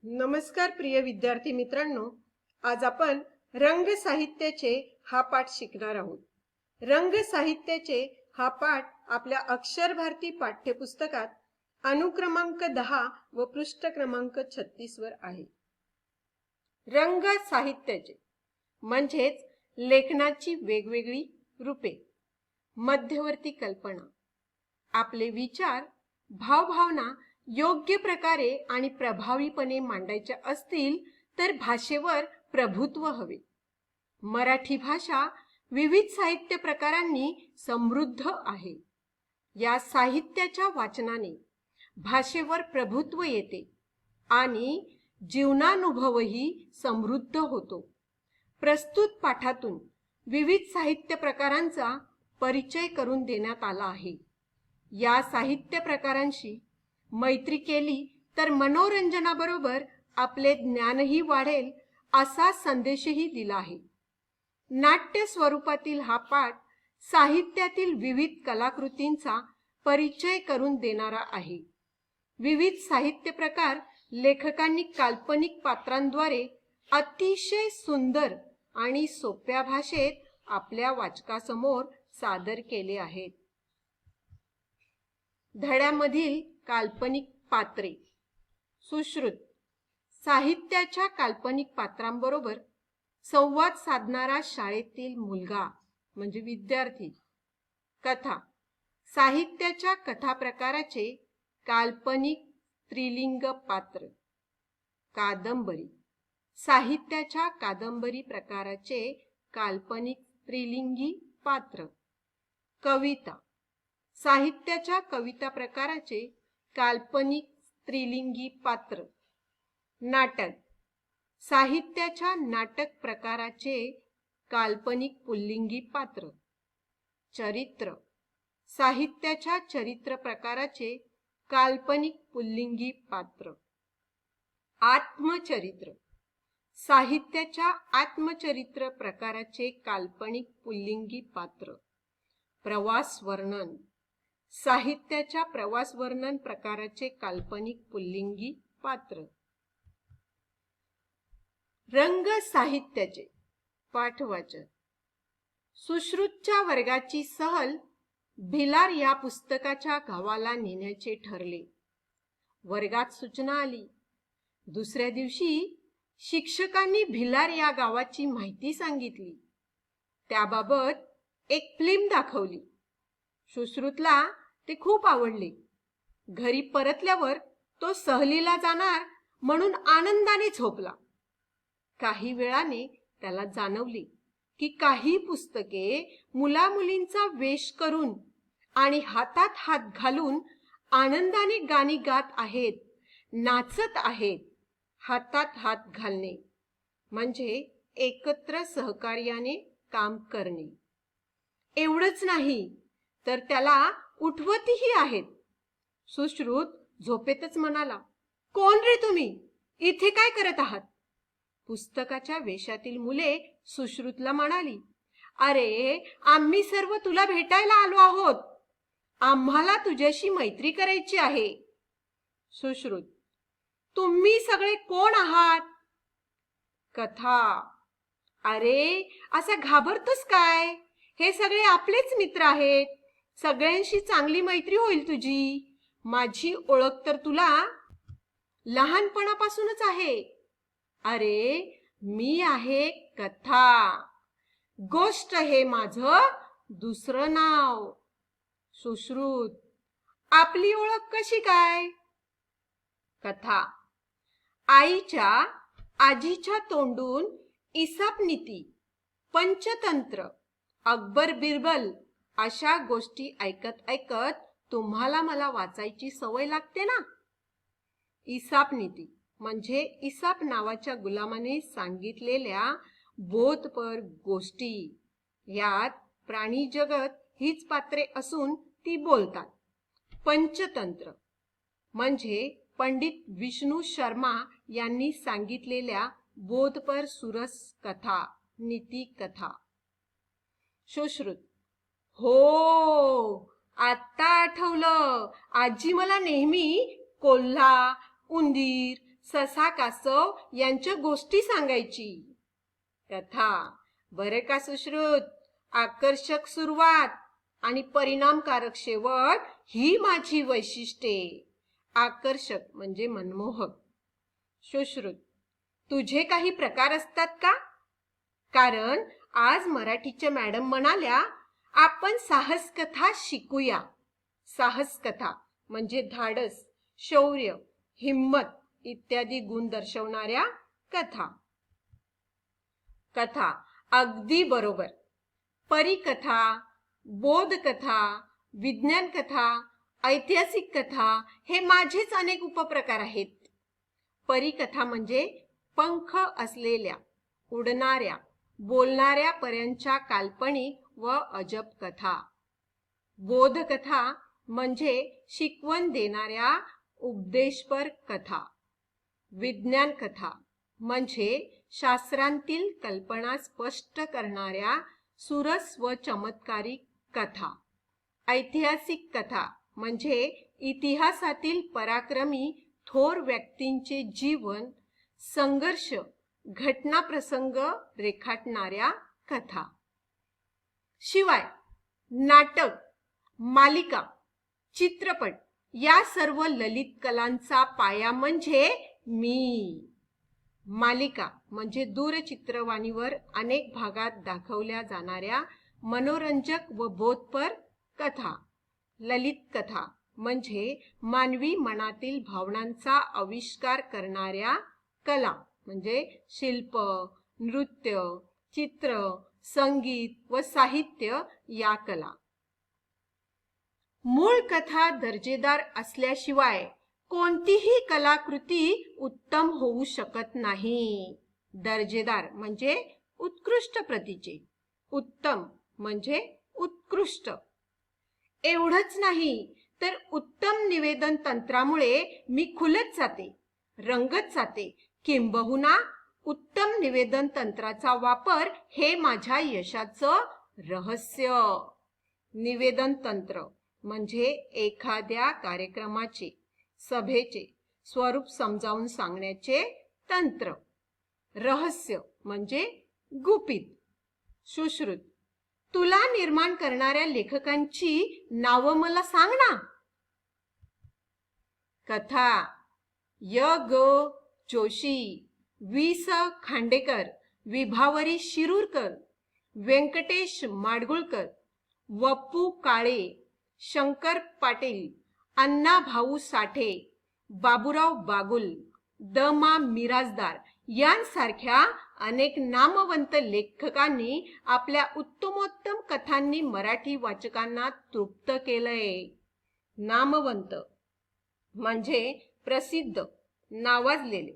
नमस्कार प्रिय विद्यार्थी मित्रांनो, आज आपण रंग साहित्याचे हा पाठ शिकणार आहोत. रंग साहित्याचे हा पाठ आपल्या अक्षर भारती पाठ्यपुस्तकात अनुक्रमांक 10 व पृष्ठ क्रमांक 36 वर आहे. रंग साहित्याचे म्हणजेच लेखनाची वेगवेगळी रूपे, मध्यवर्ती कल्पना, आपले विचार, भावभावना योग्य प्रकारे आणि प्रभावीपणे मांडायचे असतील तर भाषेवर प्रभुत्व हवे. मराठी भाषा विविध साहित्य प्रकारांनी समृद्ध आहे. या साहित्याच्या वाचनाने भाषेवर प्रभुत्व येते आणि जीवनानुभवही समृद्ध होतो. प्रस्तुत पाठातून विविध साहित्य प्रकारांचा परिचय करून देण्यात आला आहे. या साहित्य प्रकारांशी मैत्री केली तर मनोरंजनाबरोबर आपले ज्ञानही वाढेल असा संदेशही दिला आहे. नाट्य स्वरूपातील हा पाठ साहित्यातील विविध कलाकृतींचा परिचय करून देणारा आहे. विविध साहित्य प्रकार लेखकांनी काल्पनिक पात्रांद्वारे अतिशय सुंदर आणि सोप्या भाषेत आपल्या वाचकासमोर सादर केले आहेत. धड्यामधील काल्पनिक पात्रे. सुश्रुत साहित्याच्या काल्पनिक पात्रांबरोबर संवाद साधणारा शाळेतील मुलगा म्हणजे विद्यार्थी. कथा साहित्याच्या कथा प्रकाराचे काल्पनिक स्त्रीलिंग पात्र. कादंबरी साहित्याच्या कादंबरी प्रकाराचे काल्पनिक स्त्रीलिंगी पात्र. कविता साहित्याच्या कविता प्रकाराचे काल्पनिक स्त्रीलिंगी पात्र. नाटक साहित्याच्या नाटक प्रकाराचे काल्पनिक पुल्लिंगी पात्र. चरित्र साहित्याच्या चरित्र प्रकाराचे काल्पनिक पुल्लिंगी पात्र. आत्मचरित्र साहित्याच्या आत्मचरित्र प्रकाराचे काल्पनिक पुल्लिंगी पात्र. प्रवास वर्णन साहित्याच्या प्रवास वर्णन प्रकाराचे काल्पनिक पुल्लिंगी पात्र. रंग साहित्याचे पाठवाचक. सुश्रुतच्या वर्गाची सहल भिलार या पुस्तकाच्या गावाला नेण्याचे ठरले. वर्गात सूचना आली. दुसऱ्या दिवशी शिक्षकांनी भिलार या गावाची माहिती सांगितली. त्याबाबत एक फिल्म दाखवली. सुश्रुतला ते खूप आवडले. घरी परतल्यावर तो सहलीला जाणार म्हणून आनंदाने झोपला. काही वेळाने त्याला जाणवले की काही पुस्तके मुलामुलींचा वेश करून आणि हातात हात घालून आनंदाने गाणी गात आहेत, नाचत आहेत. हातात हात घालणे म्हणजे एकत्र सहकार्याने काम करणे. एवढंच नाही तर त्याला उठवतही आहेत. सुश्रुत झोपेतच म्हणाला, कोण रे तुम्ही? इथे काय करत आहात? पुस्तकाच्या वेशातील मुले सुश्रुतला म्हणाली, अरे आम्ही सर्व तुला भेटायला आलो आहोत. आम्हाला तुझ्याशी मैत्री करायची आहे. सुश्रुत तुम्ही सगळे कोण आहात? कथा अरे असं घाबरतोस काय? हे सगळे आपलेच मित्र आहेत. सगळ्यांशी चांगली मैत्री होईल तुझी. माझी ओळख तर तुला लहानपणापासूनच आहे. अरे मी आहे कथा. गोष्ट हे माझं दुसरं नाव. सुश्रुत आपली ओळख कशी काय? कथा आजीच्या तोंडून इसापनीती, पंचतंत्र, अकबर बिरबल अशा गोष्टी ऐकत ऐकत तुम्हाला मला वाचायची सवय लागते ना. इसापनीती म्हणजे इसाप नावाच्या गुलामाने सांगितलेल्या बोधपर गोष्टी. यात प्राणी जगत हीच पात्रे असून ती बोलतात. पंचतंत्र म्हणजे पंडित विष्णू शर्मा यांनी सांगितलेल्या बोधपर सुरस कथा, नीती कथा. सुश्रुत हो आता आठवलं. आजी मला नेहमी कोल्हा, उंदीर, ससा कासव यांच्या गोष्टी सांगायची. कथा. बरं का सुश्रुत? आकर्षक सुरुवात आणि परिणामकारक शेवट ही माझी वैशिष्ट्ये. आकर्षक म्हणजे मनमोहक. सुश्रुत. तुझे काही प्रकार असतात का? कारण आज मराठीच्या मॅडम म्हणाल्या आपण साहस कथा शिकूया. साहस कथा म्हणजे धाडस, शौर्य, हिम्मत इत्यादी गुण दर्शवणाऱ्या कथा. कथा. अगदी बरोबर. परिकथा, बोधकथा, विज्ञान कथा, ऐतिहासिक कथा हे माझेच अनेक उपप्रकार आहेत. परिकथा म्हणजे पंख असलेल्या, उडणाऱ्या, बोलणाऱ्या पर्यंतच्या काल्पनिक व अजब कथा. बोधकथा म्हणजे शिकवण देणाऱ्या उपदेशपर कथा. विज्ञान कथा म्हणजे शास्त्रांतील कल्पना स्पष्ट करणाऱ्या सुरस व चमत्कारिक कथा. ऐतिहासिक कथा म्हणजे इतिहासातील पराक्रमी थोर व्यक्तींचे जीवन, संघर्ष, घटनाप्रसंग रेखाटणाऱ्या कथा. शिवाय नाटक, मालिका, चित्रपट या सर्व ललित कलांचा पाया म्हणजे मी. मालिका म्हणजे दूरचित्रवाणीवर अनेक भागात दाखवल्या जाणाऱ्या मनोरंजक व बोधपर कथा. ललित कथा म्हणजे मानवी मनातील भावनांचा आविष्कार करणाऱ्या कला म्हणजे शिल्प, नृत्य, चित्र, संगीत व साहित्य या कला. मूळ कथा दर्जेदार असल्याशिवाय कोणतीही कलाकृती उत्तम होऊ शकत नाही. दर्जेदार म्हणजे उत्कृष्ट प्रतीचे, उत्तम म्हणजे उत्कृष्ट. एवढंच नाही तर उत्तम निवेदन तंत्रामुळे मी खुलत जाते, रंगत जाते. किंबहुना उत्तम निवेदन तंत्राचा वापर हे माझ्या यशाचं रहस्य. निवेदन तंत्र म्हणजे एखाद्या कार्यक्रमाचे, सभेचे स्वरूप समजावून सांगण्याचे तंत्र. रहस्य म्हणजे गुपित. सुश्रुत. तुला निर्माण करणाऱ्या लेखकांची नावं मला सांग ना. कथा. य. ग. जोशी, वि. स. खांडेकर, विभावरी शिरूरकर, व्यंकटेश माडगुळकर, वप्पू काळे, शंकर पाटील, अण्णा भाऊ साठे, बाबूराव बागुल, द. मा. मिराजदार यांसारख्या अनेक नामवंत लेखकांनी आपल्या उत्तमोत्तम कथांनी मराठी वाचकांना तृप्त केलंय. नामवंत म्हणजे प्रसिद्ध, नावाजलेले.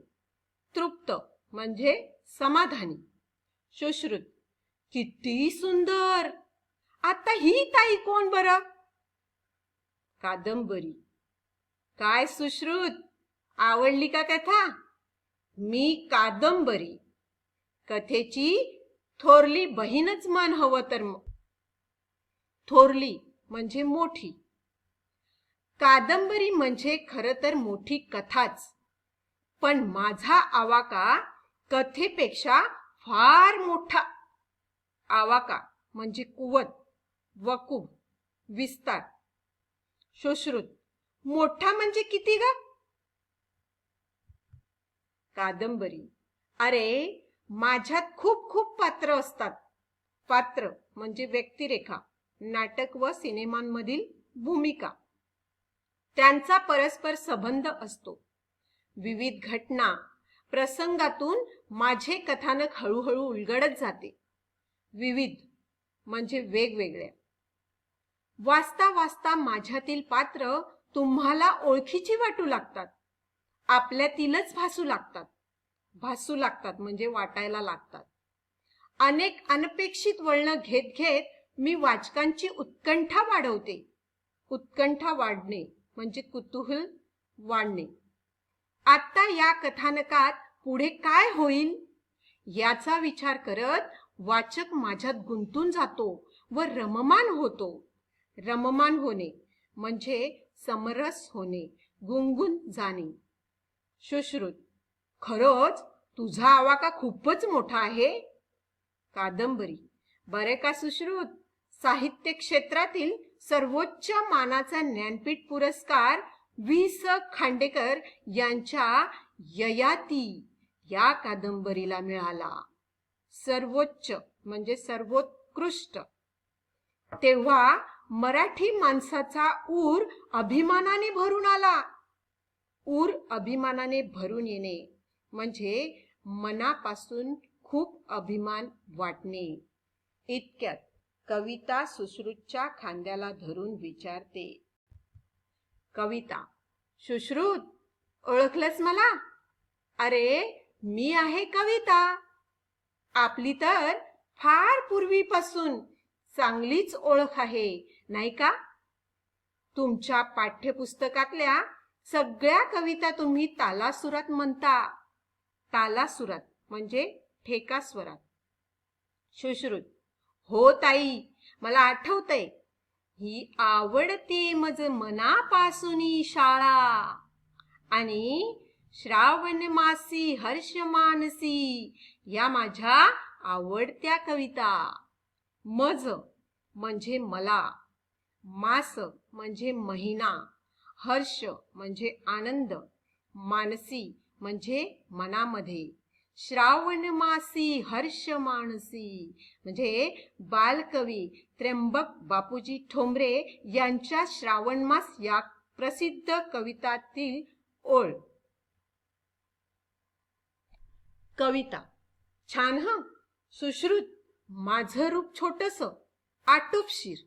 तृप्त म्हणजे समाधानी. सुश्रुत. किती सुंदर. आता ही ताई कोण बरं? कादंबरी. काय सुश्रुत, आवडली का कथा? मी कादंबरी, कथेची थोरली बहीणच म्हण हवं तर. थोरली म्हणजे मोठी. कादंबरी म्हणजे खरं तर मोठी कथाच, पण माझा आवाका कथेपेक्षा फार मोठा. आवाका म्हणजे कुवत, वकूब, विस्तार. सुश्रुत. मोठा म्हणजे किती ग? कादंबरी. अरे माझ्यात खूप खूप पात्र असतात. पात्र म्हणजे व्यक्तिरेखा, नाटक व सिनेमांमधील भूमिका. त्यांचा परस्पर संबंध असतो. विविध घटना, प्रसंगातून माझे कथानक हळूहळू उलगडत जाते. विविध म्हणजे वेगवेगळ्या. वाचता वाचता माझ्यातील पात्र तुम्हाला ओळखीची वाटू लागतात. आपल्यातीलच भासू लागतात. भासू लागतात म्हणजे वाटायला लागतात. अनेक अनपेक्षित वळण घेत घेत मी वाचकांची उत्कंठा वाढवते. उत्कंठा वाढणे म्हणजे कुतूहल वाढणे. आता या कथानकात पुढे काय होईल याचा विचार करत वाचक माझ्यात गुंतून जातो व रममान होतो. रममान होणे म्हणजे समरस होणे, गुंगून जाणे. सुश्रुत. खरंच तुझा आवाका खूपच मोठा आहे. कादंबरी. बरे का सुश्रुत, साहित्य क्षेत्रातील सर्वोच्च मानाचा ज्ञानपीठ पुरस्कार वि.स. खांडेकर यांच्या ययाती या कादंबरीला मिळाला. सर्वोच्च म्हणजे सर्वोत्कृष्ट. तेव्हा मराठी माणसाचा ऊर अभिमानाने भरून आला. ऊर अभिमानाने भरून येणे म्हणजे मनापासून खूप अभिमान वाटणे. इतक्यात कविता सुश्रुतच्या खांद्याला धरून विचारते. कविता. सुश्रुत, ओळखलंस मला? अरे, मी आहे कविता. आपली तर फार पूर्वीपासून चांगलीच ओळख आहे, नाही का? तुमच्या पाठ्यपुस्तकातल्या सगळ्या कविता तुम्ही तालासुरात म्हणता. तालासुरात म्हणजे ठेका स्वरात. सुश्रुत. हो ताई, मला आठवतंय. ही आवडते मज मनापासून शाळा आणि श्रावण मासी हर्ष मानसी या माझ्या आवडत्या कविता. मज म्हणजे मला, मास म्हणजे महिना, हर्ष म्हणजे आनंद, मानसी म्हणजे मनामध्ये. श्रावण मासी हर्ष मानसी म्हणजे बालकवी त्र्यंबक बापूजी ठोंबरे यांच्या श्रावण मास या प्रसिद्ध कवितातील ओळ. कविता. छान हं सुश्रुत. माझं रूप छोटस, आटोपशीर.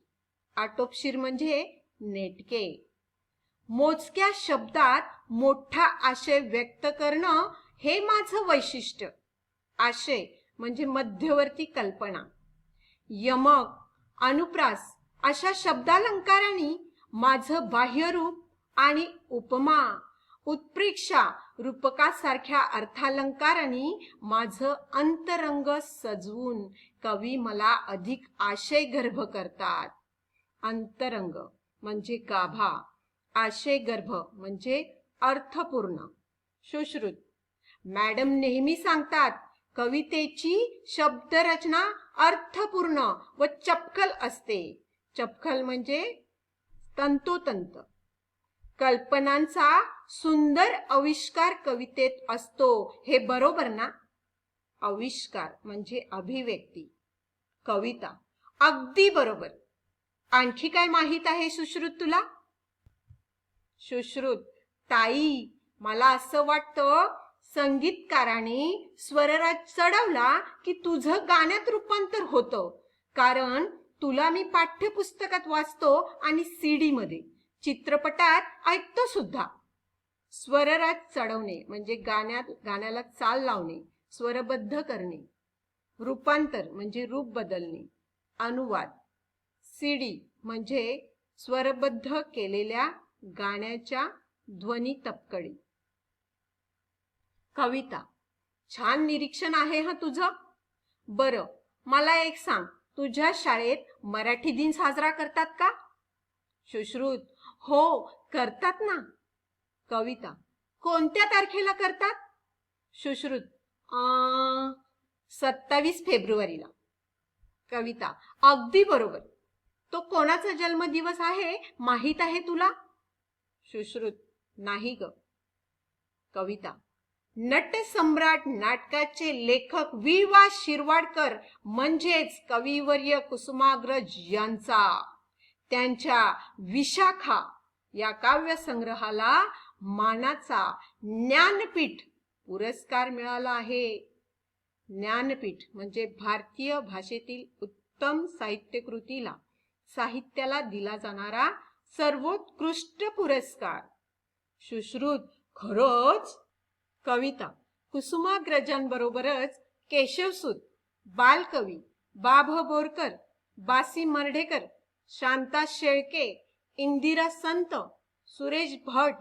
आटोपशीर म्हणजे नेटके. मोजक्या शब्दात मोठा आशय व्यक्त करणं हे माझं वैशिष्ट्य. आशय म्हणजे मध्यवर्ती कल्पना. यमक, अनुप्रास अशा शब्दालंकारांनी माझं बाह्यरूप आणि उपमा, उत्प्रेक्षा, रूपकासारख्या अर्थालंकारांनी माझं अंतरंग सजवून कवी मला अधिक आशयगर्भ करतात. अंतरंग म्हणजे गाभा, आशयगर्भ म्हणजे अर्थपूर्ण. सुश्रुत. मॅडम नेहमी सांगतात कवितेची शब्दरचना अर्थपूर्ण व चपखल असते. चपखल म्हणजे तंतोतंत. कल्पनांचा सुंदर आविष्कार कवितेत असतो, हे बरोबर ना? आविष्कार म्हणजे अभिव्यक्ती. कविता. अगदी बरोबर. आणखी काय माहित आहे सुश्रुत तुला? सुश्रुत. ताई, मला असं वाटतं संगीतकाराने स्वरराज चढवला की तुझं गाण्यात रूपांतर होतं. कारण तुला मी पाठ्यपुस्तकात वाचतो आणि सीडी मध्ये, चित्रपटात ऐकतो सुद्धा. स्वरराज चढवणे म्हणजे गाण्याला चाल लावणे, स्वरबद्ध करणे. रूपांतर म्हणजे रूप बदलणे, अनुवाद. सीडी म्हणजे स्वरबद्ध केलेल्या गाण्याच्या ध्वनी तपकडी. कविता. छान निरीक्षण आहे हा तुझं. बरं, मला एक सांग, तुझ्या शाळेत मराठी दिन साजरा करतात का? सुश्रुत. हो, करतात ना. कविता. कोणत्या तारखेला करतात? सुश्रुत. 27 फेब्रुवारीला. कविता. अगदी बरोबर. तो कोणाचा जन्मदिवस आहे माहित आहे तुला? सुश्रुत. नाही ग. कविता. नटसम्राट नाटकाचे लेखक वि.वा. शिरवाडकर म्हणजेच कविवर्य कुसुमाग्रज यांचा त्यांच्या विशाखा या काव्यसंग्रहाला मानाचा ज्ञानपीठ पुरस्कार मिळाला आहे. ज्ञानपीठ म्हणजे भारतीय भाषेतील उत्तम साहित्यकृतीला, साहित्याला दिला जाणारा सर्वोत्कृष्ट पुरस्कार. सुश्रुत. खरंच? कविता. कुसुमाग्रजांबरोबरच केशवसूत, बालकवी बा. भ. बोरकर, बासी मर्ढेकर, शांता शेळके, इंदिरा संत, सुरेश भट,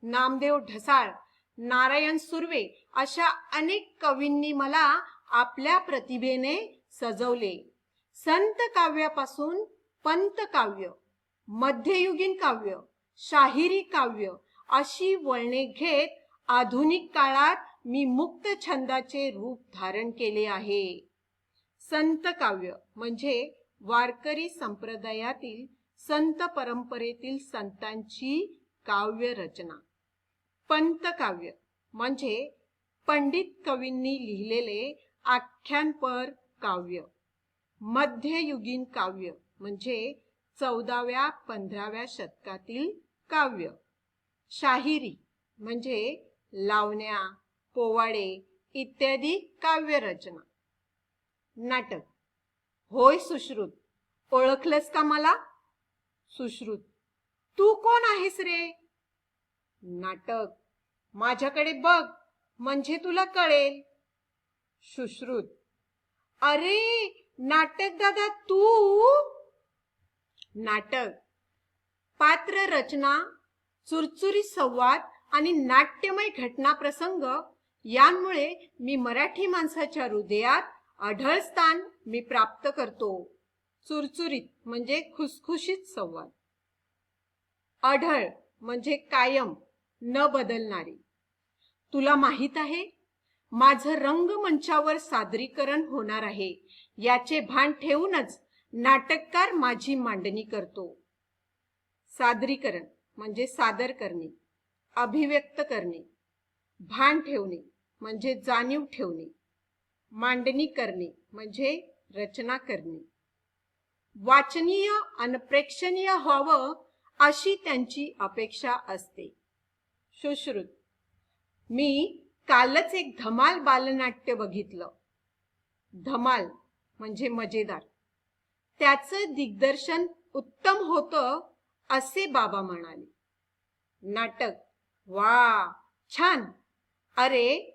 नामदेव ढसाळ, नारायण सुर्वे अशा अनेक कवींनी मला आपल्या प्रतिभेने सजवले. संत काव्यापासून पंत काव्य, मध्ययुगीन काव्य, शाहिरी काव्य अशी वळणे घेत आधुनिक काळात मी मुक्त छंदाचे रूप धारण केले आहे. संत काव्य म्हणजे वारकरी संप्रदायातील संत परंपरेतील संतांची काव्य रचना. पंत काव्य म्हणजे पंडित कवींनी लिहिलेले आख्यानपर काव्य. मध्ययुगीन काव्य म्हणजे 14व्या-15व्या शतकातील काव्य. शाहिरी म्हणजे लावण्या, पोवाडे इत्यादी काव्य रचना. नाटक. होय सुश्रुत, ओळखलंस का मला? सुश्रुत: तू कोण आहेस रे? नाटक: माझ्याकडे बघ म्हणजे तुला कळेल. सुश्रुत: अरे नाटक दादा तू? नाटक. पात्र रचना, चुरचुरी संवाद आणि नाट्यमय घटना प्रसंग यांमुळे मी मराठी माणसाच्या हृदयात अढळ स्थान मी प्राप्त करतो. चुरचुरीत म्हणजे खुसखुशीत संवाद. अढळ म्हणजे कायम न बदलणारी. तुला माहित आहे माझं रंगमंचावर सादरीकरण होणार आहे याचे भान ठेवूनच नाटककार माझी मांडणी करतो. सादरीकरण म्हणजे सादर करणे, अभिव्यक्त करणे. भान ठेवणे म्हणजे जाणीव ठेवणे. मांडणी करणे म्हणजे रचना करणे. वाचनीय आणि प्रेक्षणीय व्हावं अशी त्यांची अपेक्षा असते. सुश्रुत: मी कालच एक धमाल बालनाट्य बघितलं. धमाल म्हणजे मजेदार. त्याचं दिग्दर्शन उत्तम होतं असे बाबा म्हणाले. नाटक: वा छान. अरे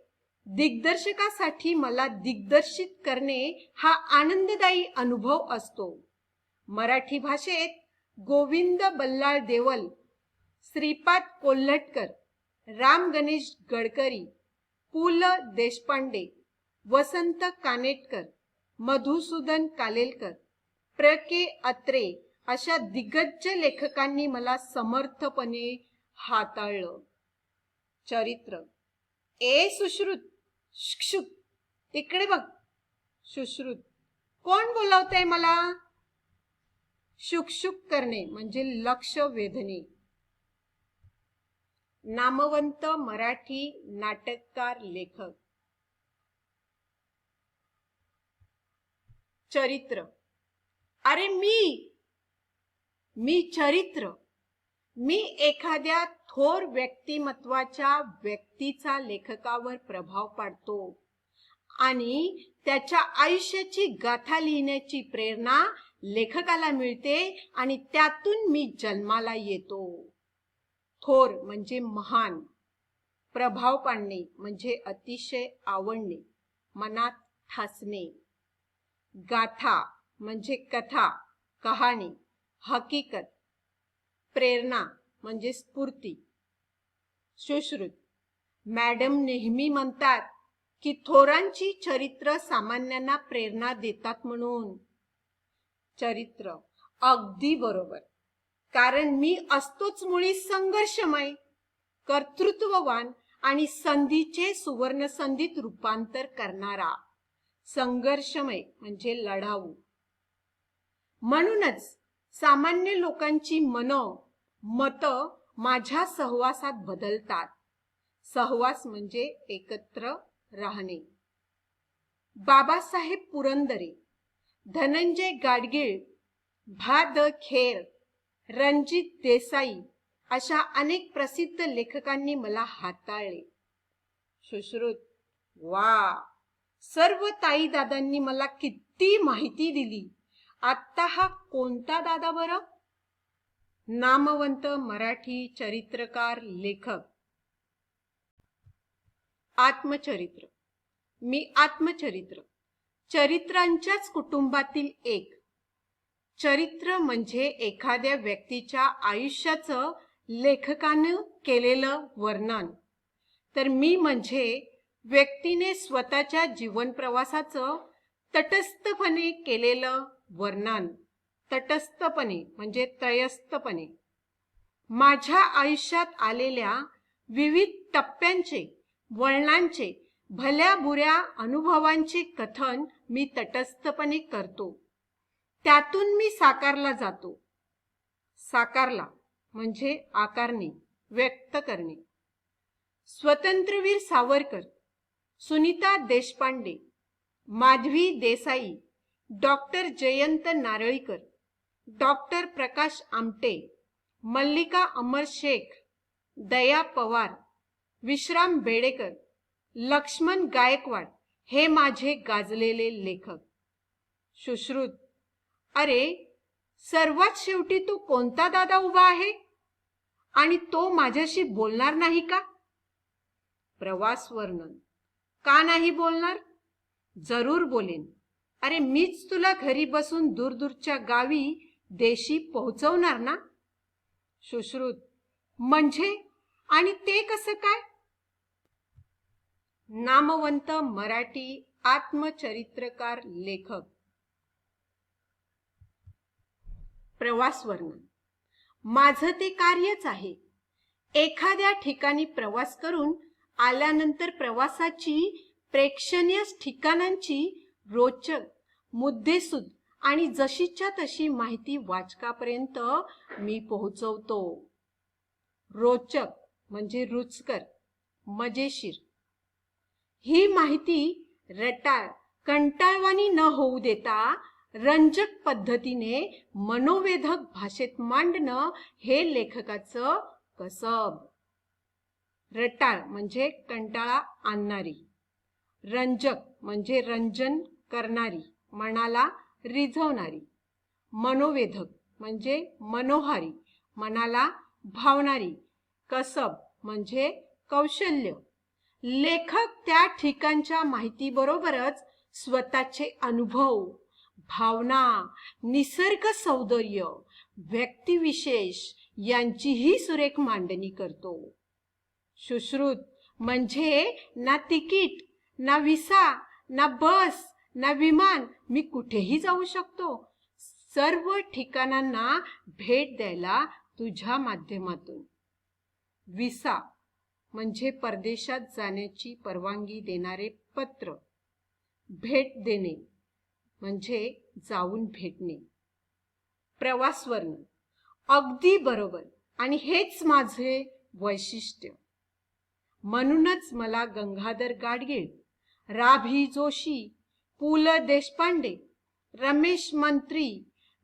दिग्दर्शकासाठी मला दिग्दर्शित करणे हा आनंददायी अनुभव असतो. मराठी भाषेत गोविंद बल्लाळ देवल, श्रीपाद कोल्हटकर, राम गणेश गडकरी, पु ल देशपांडे, वसंत कानेटकर, मधुसूदन कालेलकर, प्र के अत्रे अशा दिग्गज लेखकांनी मला समर्थपणे हाताळलं. चरित्र: ए सुश्रुत, शुक तिकडे बघ. सुश्रुत: कोण बोलावतंय मला? शुकशुक करणे म्हणजे लक्ष वेधणे. नामवंत मराठी नाटककार लेखक. चरित्र: अरे मी चरित्र. मी एखाद्या थोर व्यक्तिमत्वाच्या व्यक्तीचा लेखकावर प्रभाव पाडतो आणि त्याच्या आयुष्याची गाथा लिहिण्याची प्रेरणा लेखकाला मिळते आणि त्यातून मी जन्माला येतो. थोर म्हणजे महान. प्रभाव पाडणे म्हणजे अतिशय आवडणे, मनात ठासणे. गाथा म्हणजे कथा, कहाणी, हकीकत. प्रेरणा म्हणजे स्फूर्ती. सुश्रुत: मॅडम नेहमी म्हणतात की थोरांची चरित्र सामान्यांना प्रेरणा देतात म्हणून. चरित्र: अगदी बरोबर. कारण मी असतोच मुळी संघर्षमय, कर्तृत्ववान आणि संधीचे सुवर्ण संधीत रूपांतर करणारा. संघर्षमय म्हणजे लढाऊ. म्हणूनच सामान्य लोकांची मत माझ्या सहवासात बदलतात. सहवास म्हणजे एकत्र राहणे. बाबासाहेब पुरंदरे, धनंजय गाडगीळ, भा द खेर, रणजित देसाई अशा अनेक प्रसिद्ध लेखकांनी मला हाताळले. सुश्रुत: वा, सर्व ताई दादांनी मला किती माहिती दिली. आत्ता हा कोणता दादा बरं? नामवंत मराठी चरित्रकार लेखक. आत्मचरित्र. मी आत्मचरित्र, चरित्रांच्याच कुटुंबातील एक. चरित्र म्हणजे एखाद्या व्यक्तीच्या आयुष्याचं लेखकानं केलेलं वर्णन. तर मी म्हणजे व्यक्तीने स्वतःच्या जीवन प्रवासाचं तटस्थपणे केलेलं वर्णन. तटस्थपणे म्हणजे त्रयस्थपणे. माझ्या आयुष्यात आलेल्या विविध टप्प्यांचे वळणांचे, भल्या बुऱ्या अनुभवांचे कथन मी तटस्थपणे करतो. त्यातून मी साकारला जातो. साकारला म्हणजे आकारणे, व्यक्त करणे. स्वतंत्रवीर सावरकर, सुनीता देशपांडे, माधवी देसाई, डॉक्टर जयंत नारळीकर, डॉक्टर प्रकाश आमटे, मल्लिका अमर शेख, दया पवार, विश्राम बेडेकर, लक्ष्मण गायकवाड हे माझे गाजलेले लेखक. सुश्रुत, अरे सर्वात शेवटी तो कोणता दादा उभा आहे आणि तो माझ्याशी बोलणार नाही का? प्रवास वर्णन, का नाही बोलणार? जरूर बोलेन. अरे मीच तुला घरी बसून दूरदूरच्या गावी देशी पोहोचवणार ना. सुश्रुत, म्हणजे आणि ते कसं काय? नामवंत मराठी आत्मचरित्रकार लेखक. प्रवास वर्णन, माझं ते कार्यच आहे. एखाद्या ठिकाणी प्रवास करून आल्यानंतर प्रवासाची प्रेक्षणीय ठिकाणांची रोचक, मुद्देसूद आणि जशीच्या तशी माहिती वाचकापर्यंत मी पोहोचवतो. रोचक म्हणजे रुचकर, मजेशीर. ही माहिती रटाळ, कंटाळवाणी न होऊ देता रंजक पद्धतीने मनोवेधक भाषेत मांडणं हे लेखकाचं कसब. रटाळ म्हणजे कंटाळा आणणारी, रंजक म्हणजे रंजन करणारी, मनाला रिझवणारी, मनोवेधक म्हणजे मनोहारी, मनाला भावणारी, कसब म्हणजे कौशल्य. लेखक त्या ठिकाणच्या माहितीबरोबरच स्वतःचे अनुभव, भावना, निसर्ग सौंदर्य, व्यक्तिविशेष यांचीही सुरेख मांडणी करतो. सुश्रुत, म्हणजे ना तिकीट, ना विसा, ना बस, ना विमान, मी कुठेही जाऊ शकतो. सर्व ठिकाणांना भेट द्यायला तुझ्या माध्यमातून. विसा म्हणजे परदेशात जाण्याची परवानगी देणारे पत्र. भेट देणे म्हणजे जाऊन भेटणे. प्रवास वर्णन, अगदी बरोबर आणि हेच माझे वैशिष्ट्य. म्हणूनच मला गंगाधर गाडगीळ, राभी जोशी, पु ल देशपांडे, रमेश मंत्री,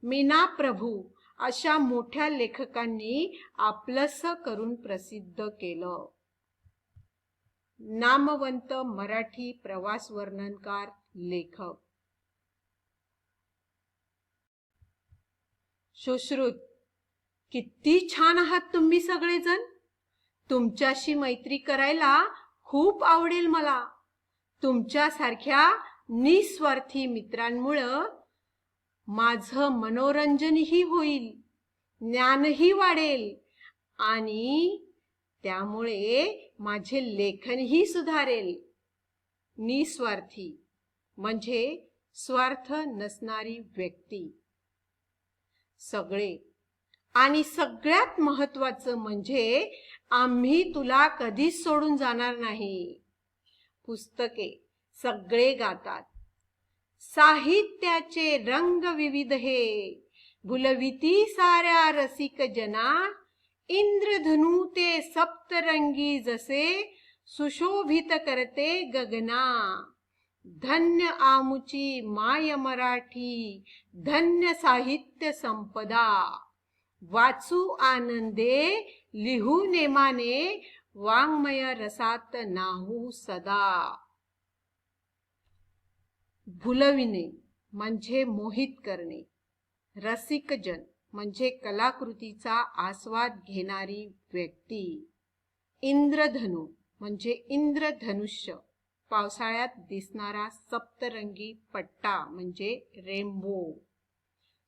मीना प्रभू अशा मोठ्या लेखकांनी आपलंसं करून प्रसिद्ध केलं. नामवंत मराठी प्रवास वर्णनकार लेखक. सुश्रुत, किती छान आहात तुम्ही सगळेजण. तुमच्याशी मैत्री करायला खूप आवडेल मला. तुमच्यासारख्या निस्वार्थी मित्रांमुळं माझं मनोरंजनही होईल, ज्ञानही वाढेल आणि त्यामुळे माझे लेखनही सुधारेल. निस्वार्थी म्हणजे स्वार्थ नसणारी व्यक्ती. सगळे आणि सगळ्यात महत्वाचं म्हणजे आम्ही तुला कधीच सोडून जाणार नाही. पुस्तके सगळे गातात. साहित्याचे रंग विविध हे भुलविती साऱ्या रसिक जना. इंद्रधनु ते सप्तरंगी जसे सुशोभित करते गगना. धन्य आमुची माय मराठी, धन्य साहित्य संपदा. वाचू आनंदे, लिहू नेमाने, वाङ्मय रसात नाहू सदा. भुलविणे म्हणजे मोहित करणे. रसिकजन म्हणजे कलाकृतीचा आस्वाद घेणारी व्यक्ती. इंद्रधनु म्हणजे इंद्रधनुष्य, पावसाळ्यात दिसणारा सप्तरंगी पट्टा म्हणजे रेनबो.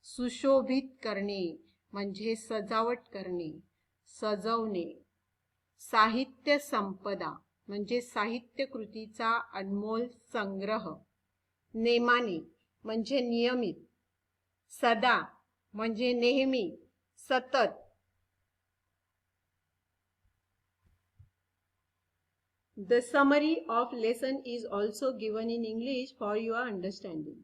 सुशोभित करणे म्हणजे सजावट करणे, सजवणे. साहित्य संपदा म्हणजे साहित्य कृतीचा अनमोल संग्रह. नेमाने म्हणजे नियमित. सदा म्हणजे नेहमी, सतत. The summary of lesson is also given in English for your understanding.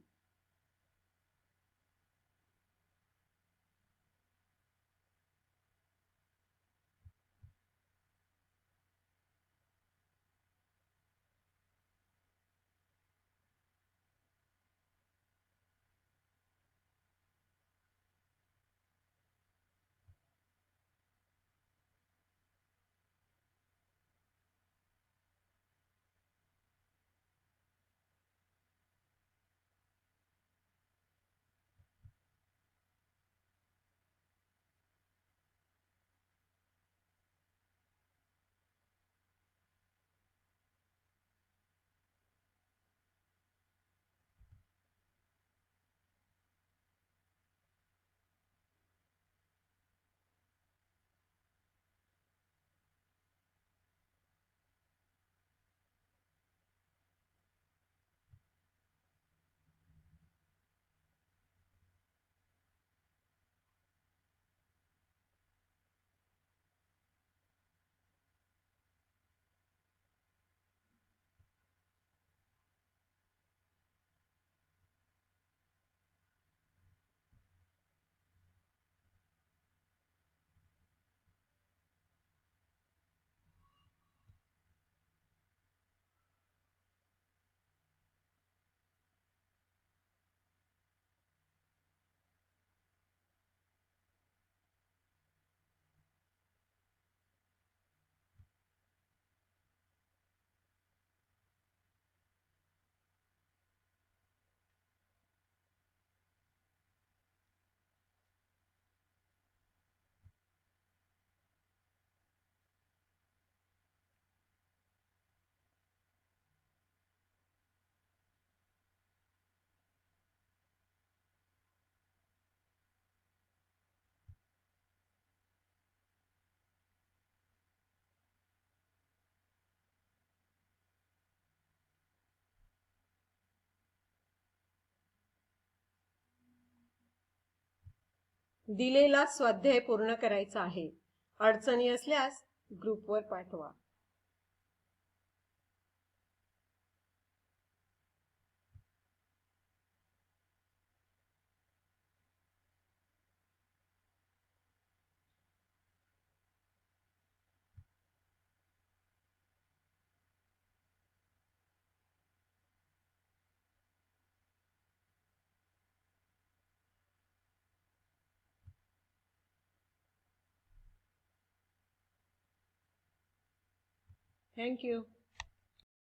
दिलेला स्वाध्याय पूर्ण करायचा आहे. अडचणी असल्यास ग्रुपवर पाठवा. Thank you.